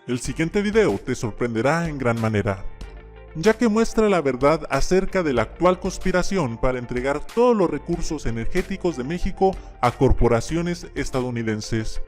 El siguiente video te sorprenderá en gran manera, ya que muestra la verdad acerca de la actual conspiración para entregar todos los recursos energéticos de México a corporaciones estadounidenses.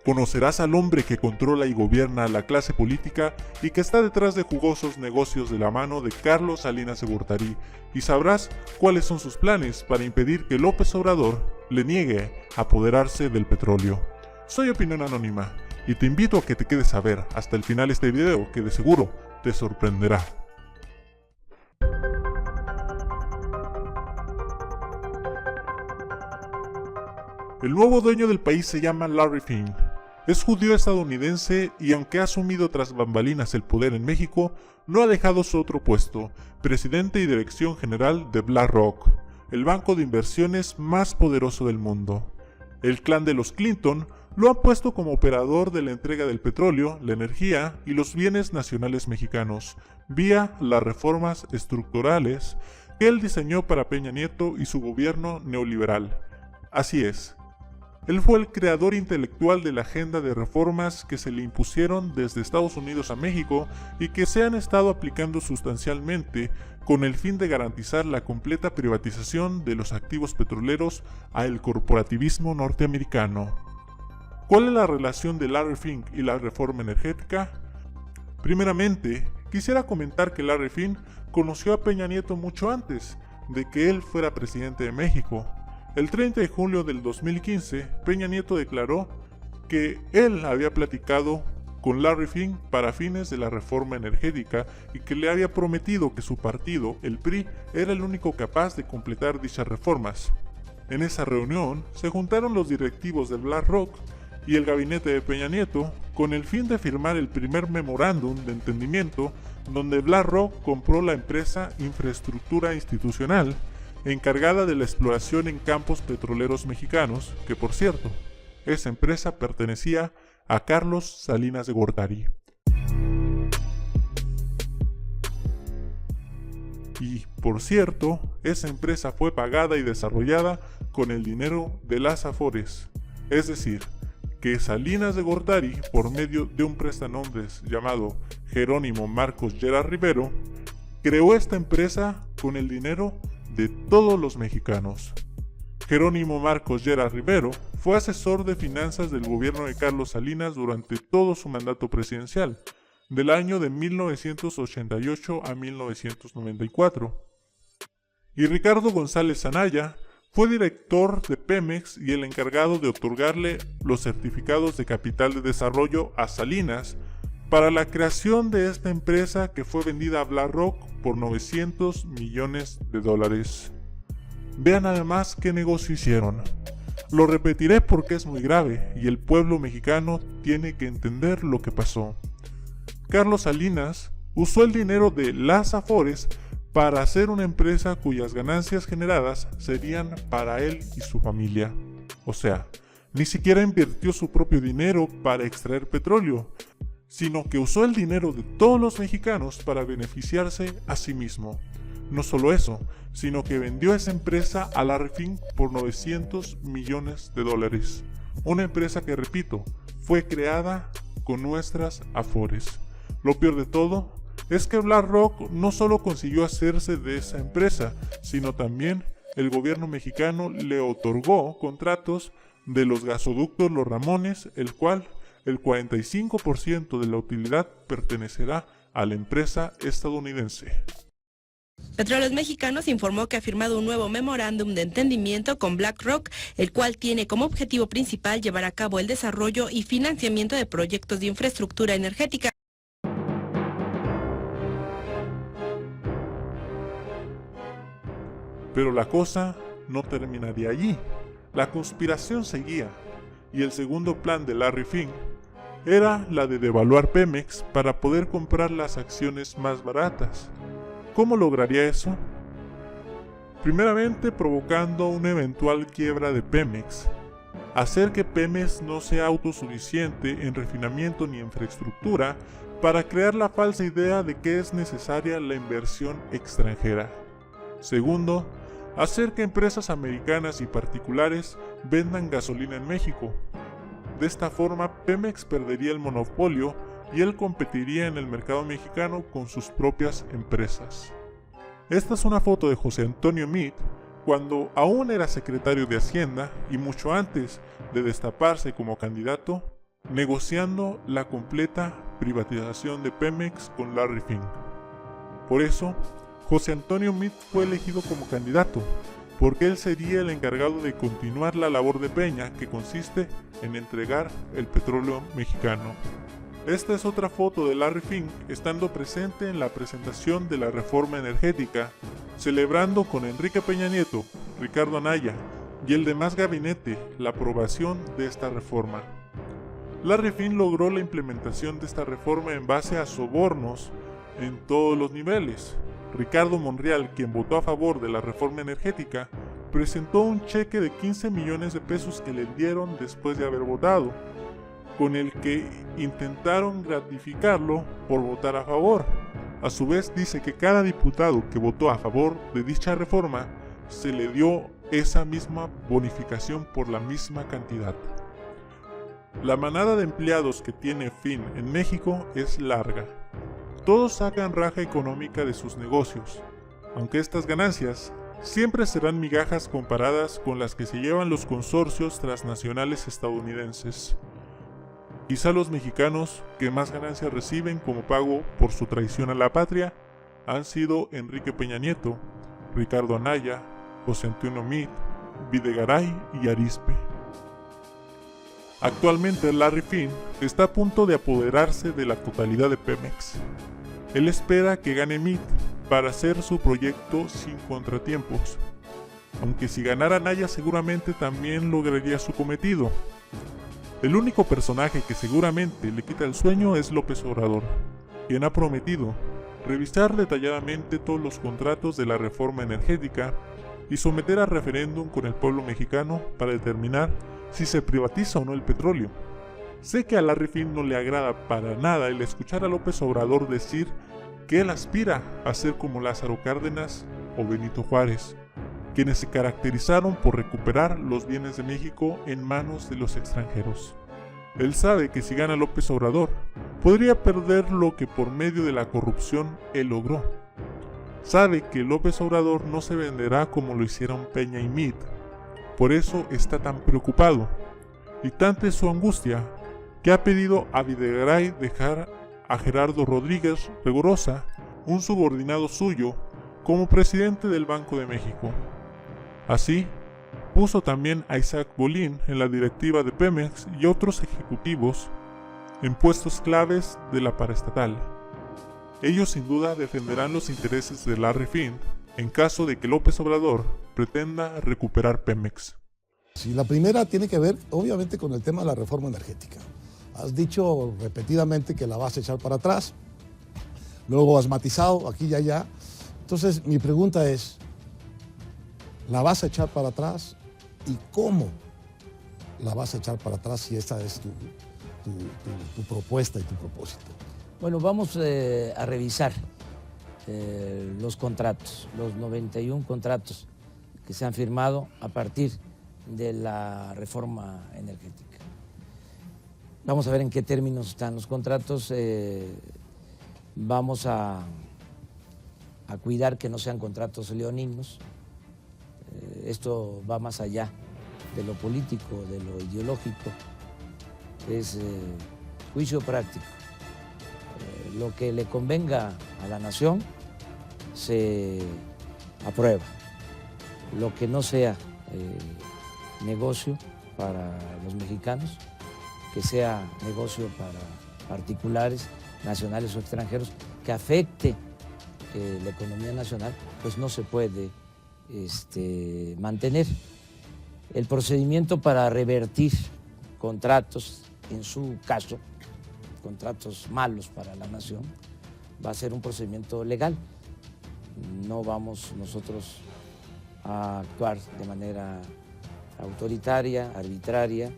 Conocerás al hombre que controla y gobierna a la clase política y que está detrás de jugosos negocios de la mano de Carlos Salinas de Gortari, y sabrás cuáles son sus planes para impedir que López Obrador le niegue apoderarse del petróleo. Soy Opinión Anónima y te invito a que te quedes a ver hasta el final este video, que de seguro te sorprenderá. El nuevo dueño del país se llama Larry Fink. Es judío estadounidense y aunque ha asumido tras bambalinas el poder en México, no ha dejado su otro puesto, presidente y dirección general de BlackRock, el banco de inversiones más poderoso del mundo. El clan de los Clinton lo ha puesto como operador de la entrega del petróleo, la energía y los bienes nacionales mexicanos, vía las reformas estructurales que él diseñó para Peña Nieto y su gobierno neoliberal. Así es. Él fue el creador intelectual de la agenda de reformas que se le impusieron desde Estados Unidos a México y que se han estado aplicando sustancialmente con el fin de garantizar la completa privatización de los activos petroleros al corporativismo norteamericano. ¿Cuál es la relación de Larry Fink y la reforma energética? Primeramente, quisiera comentar que Larry Fink conoció a Peña Nieto mucho antes de que él fuera presidente de México. El 30 de julio del 2015, Peña Nieto declaró que él había platicado con Larry Fink para fines de la reforma energética y que le había prometido que su partido, el PRI, era el único capaz de completar dichas reformas. En esa reunión se juntaron los directivos de BlackRock y el gabinete de Peña Nieto con el fin de firmar el primer memorándum de entendimiento donde BlackRock compró la empresa Infraestructura Institucional, encargada de la exploración en campos petroleros mexicanos, que por cierto, esa empresa pertenecía a Carlos Salinas de Gortari. Y por cierto, esa empresa fue pagada y desarrollada con el dinero de las Afores, es decir, que Salinas de Gortari, por medio de un prestanombres llamado Jerónimo Marcos Lleras Rivero, creó esta empresa con el dinero de todos los mexicanos. Jerónimo Marcos Lleras Rivero fue asesor de finanzas del gobierno de Carlos Salinas durante todo su mandato presidencial, del año de 1988 a 1994. Y Ricardo González Anaya fue director de Pemex y el encargado de otorgarle los certificados de capital de desarrollo a Salinas para la creación de esta empresa que fue vendida a BlackRock por $900 millones. Vean además qué negocio hicieron. Lo repetiré porque es muy grave y el pueblo mexicano tiene que entender lo que pasó. Carlos Salinas usó el dinero de las Afores para hacer una empresa cuyas ganancias generadas serían para él y su familia. O sea, ni siquiera invirtió su propio dinero para extraer petróleo, sino que usó el dinero de todos los mexicanos para beneficiarse a sí mismo. No solo eso, sino que vendió esa empresa a Larry Fink por $900 millones. Una empresa que, repito, fue creada con nuestras Afores. Lo peor de todo es que BlackRock no solo consiguió hacerse de esa empresa, sino también el gobierno mexicano le otorgó contratos de los gasoductos Los Ramones, el cual el 45% de la utilidad pertenecerá a la empresa estadounidense. Petróleos Mexicanos informó que ha firmado un nuevo memorándum de entendimiento con BlackRock, el cual tiene como objetivo principal llevar a cabo el desarrollo y financiamiento de proyectos de infraestructura energética. Pero la cosa no terminaría allí. La conspiración seguía, y el segundo plan de Larry Fink era la de devaluar Pemex para poder comprar las acciones más baratas. ¿Cómo lograría eso? Primeramente provocando una eventual quiebra de Pemex, hacer que Pemex no sea autosuficiente en refinamiento ni infraestructura para crear la falsa idea de que es necesaria la inversión extranjera. Segundo, hacer que empresas americanas y particulares vendan gasolina en México. De esta forma, Pemex perdería el monopolio y él competiría en el mercado mexicano con sus propias empresas. Esta es una foto de José Antonio Meade cuando aún era secretario de Hacienda y mucho antes de destaparse como candidato, negociando la completa privatización de Pemex con Larry Fink. Por eso, José Antonio Meade fue elegido como candidato, porque él sería el encargado de continuar la labor de Peña, que consiste en entregar el petróleo mexicano. Esta es otra foto de Larry Fink estando presente en la presentación de la reforma energética, celebrando con Enrique Peña Nieto, Ricardo Anaya y el demás gabinete la aprobación de esta reforma. Larry Fink logró la implementación de esta reforma en base a sobornos en todos los niveles. Ricardo Monreal, quien votó a favor de la reforma energética, presentó un cheque de 15 millones de pesos que le dieron después de haber votado, con el que intentaron gratificarlo por votar a favor. A su vez dice que cada diputado que votó a favor de dicha reforma se le dio esa misma bonificación por la misma cantidad. La manada de empleados que tiene Fink en México es larga. Todos sacan raja económica de sus negocios, aunque estas ganancias siempre serán migajas comparadas con las que se llevan los consorcios transnacionales estadounidenses. Quizá los mexicanos que más ganancias reciben como pago por su traición a la patria han sido Enrique Peña Nieto, Ricardo Anaya, José Antonio Meade, Videgaray y Arizpe. Actualmente Larry Fink está a punto de apoderarse de la totalidad de Pemex. Él espera que gane Meade para hacer su proyecto sin contratiempos, aunque si ganara Anaya seguramente también lograría su cometido. El único personaje que seguramente le quita el sueño es López Obrador, quien ha prometido revisar detalladamente todos los contratos de la reforma energética y someter a referéndum con el pueblo mexicano para determinar si se privatiza o no el petróleo. Sé que a Larry Fink no le agrada para nada el escuchar a López Obrador decir que él aspira a ser como Lázaro Cárdenas o Benito Juárez, quienes se caracterizaron por recuperar los bienes de México en manos de los extranjeros. Él sabe que si gana López Obrador, podría perder lo que por medio de la corrupción él logró. Sabe que López Obrador no se venderá como lo hicieron Peña y Meade, por eso está tan preocupado, y tanta es su angustia que ha pedido a Videgaray dejar a Gerardo Rodríguez Regurosa, un subordinado suyo, como presidente del Banco de México. Así, puso también a Isaac Bolín en la directiva de Pemex y otros ejecutivos en puestos claves de la paraestatal. Ellos sin duda defenderán los intereses de Larry Fink en caso de que López Obrador pretenda recuperar Pemex. Sí, la primera tiene que ver obviamente con el tema de la reforma energética. Has dicho repetidamente que la vas a echar para atrás, luego has matizado aquí y allá. Entonces mi pregunta es, ¿la vas a echar para atrás? ¿Y cómo la vas a echar para atrás si esa es tu propuesta y tu propósito? Bueno, vamos a revisar los contratos, los 91 contratos que se han firmado a partir de la reforma energética. Vamos a ver en qué términos están los contratos. Vamos a cuidar que no sean contratos leoninos. Esto va más allá de lo político, de lo ideológico. Es juicio práctico. Lo que le convenga a la nación se aprueba. Lo que no sea negocio para los mexicanos, que sea negocio para particulares, nacionales o extranjeros, que afecte la economía nacional, pues no se puede mantener. El procedimiento para revertir contratos, en su caso, contratos malos para la nación, va a ser un procedimiento legal. No vamos nosotros a actuar de manera autoritaria, arbitraria,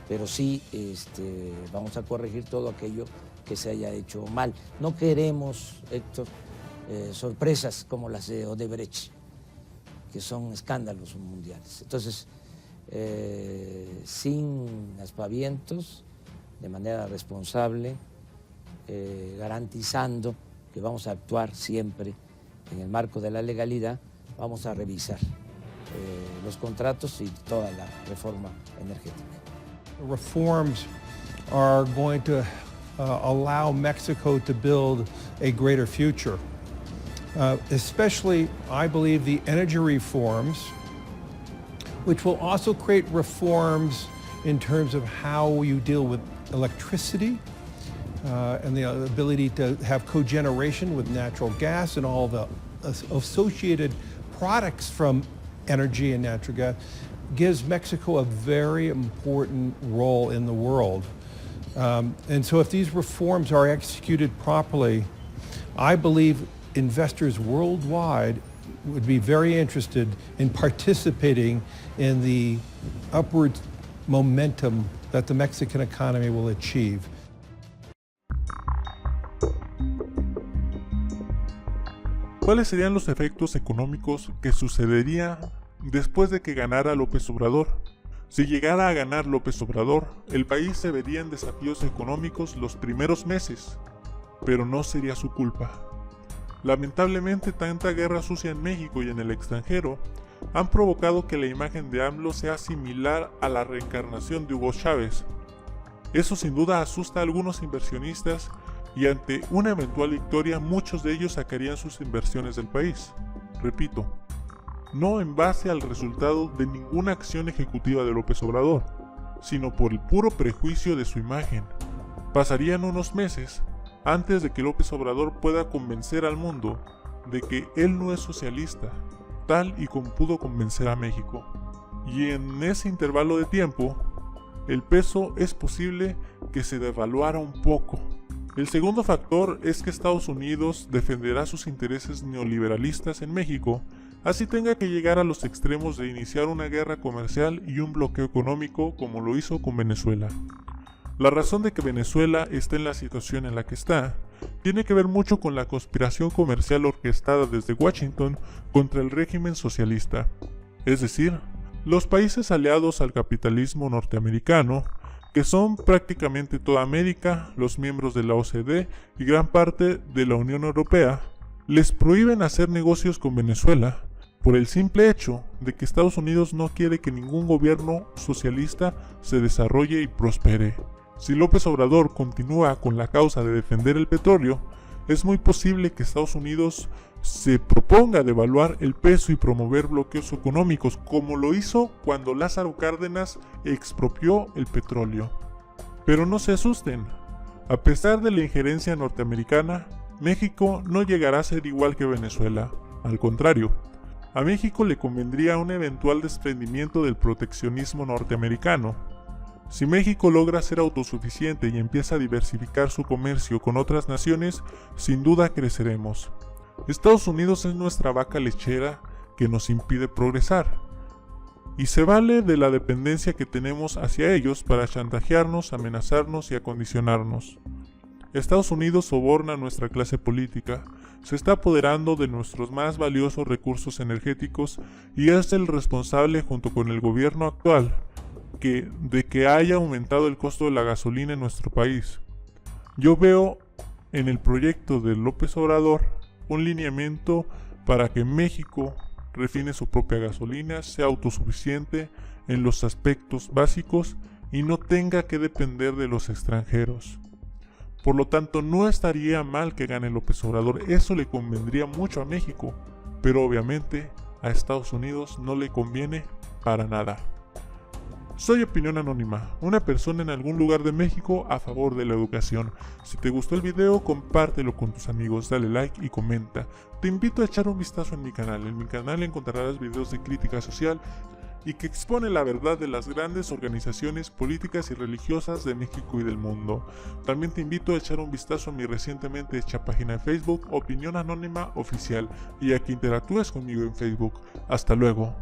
pero sí vamos a corregir todo aquello que se haya hecho mal. No queremos, Héctor, sorpresas como las de Odebrecht, que son escándalos mundiales. Entonces, sin aspavientos, de manera responsable, garantizando que vamos a actuar siempre en el marco de la legalidad, vamos a revisar los contratos y toda la reforma energética. Reforms are going to allow Mexico to build a greater future. Especially, I believe, the energy reforms, which will also create reforms in terms of how you deal with electricity and the ability to have cogeneration with natural gas and all the associated products from energy and natural gas, gives Mexico a very important role in the world. And so if these reforms are executed properly, I believe investors worldwide would be very interested in participating in the upward momentum that the Mexican economy will achieve. ¿Cuáles serían los efectos económicos que sucedería después de que ganara López Obrador? Si llegara a ganar López Obrador, el país se vería en desafíos económicos los primeros meses, pero no sería su culpa. Lamentablemente, tanta guerra sucia en México y en el extranjero han provocado que la imagen de AMLO sea similar a la reencarnación de Hugo Chávez. Eso sin duda asusta a algunos inversionistas y ante una eventual victoria muchos de ellos sacarían sus inversiones del país. Repito, no en base al resultado de ninguna acción ejecutiva de López Obrador, sino por el puro prejuicio de su imagen. Pasarían unos meses antes de que López Obrador pueda convencer al mundo de que él no es socialista, tal y como pudo convencer a México. Y en ese intervalo de tiempo, el peso es posible que se devaluara un poco. El segundo factor es que Estados Unidos defenderá sus intereses neoliberalistas en México, así tenga que llegar a los extremos de iniciar una guerra comercial y un bloqueo económico como lo hizo con Venezuela. La razón de que Venezuela esté en la situación en la que está tiene que ver mucho con la conspiración comercial orquestada desde Washington contra el régimen socialista, es decir, los países aliados al capitalismo norteamericano, que son prácticamente toda América, los miembros de la OCDE y gran parte de la Unión Europea, les prohíben hacer negocios con Venezuela por el simple hecho de que Estados Unidos no quiere que ningún gobierno socialista se desarrolle y prospere. Si López Obrador continúa con la causa de defender el petróleo, es muy posible que Estados Unidos se proponga devaluar el peso y promover bloqueos económicos, como lo hizo cuando Lázaro Cárdenas expropió el petróleo. Pero no se asusten, a pesar de la injerencia norteamericana, México no llegará a ser igual que Venezuela, al contrario. A México le convendría un eventual desprendimiento del proteccionismo norteamericano. Si México logra ser autosuficiente y empieza a diversificar su comercio con otras naciones, sin duda creceremos. Estados Unidos es nuestra vaca lechera que nos impide progresar, y se vale de la dependencia que tenemos hacia ellos para chantajearnos, amenazarnos y acondicionarnos. Estados Unidos soborna a nuestra clase política, se está apoderando de nuestros más valiosos recursos energéticos y es el responsable junto con el gobierno actual de que haya aumentado el costo de la gasolina en nuestro país. Yo veo en el proyecto de López Obrador un lineamiento para que México refine su propia gasolina, sea autosuficiente en los aspectos básicos y no tenga que depender de los extranjeros. Por lo tanto, no estaría mal que gane López Obrador, eso le convendría mucho a México, pero obviamente a Estados Unidos no le conviene para nada. Soy Opinión Anónima, una persona en algún lugar de México a favor de la educación. Si te gustó el video, compártelo con tus amigos, dale like y comenta. Te invito a echar un vistazo en mi canal. En mi canal encontrarás videos de crítica social y que expone la verdad de las grandes organizaciones políticas y religiosas de México y del mundo. También te invito a echar un vistazo a mi recientemente hecha página de Facebook, Opinión Anónima Oficial, y a que interactúes conmigo en Facebook. Hasta luego.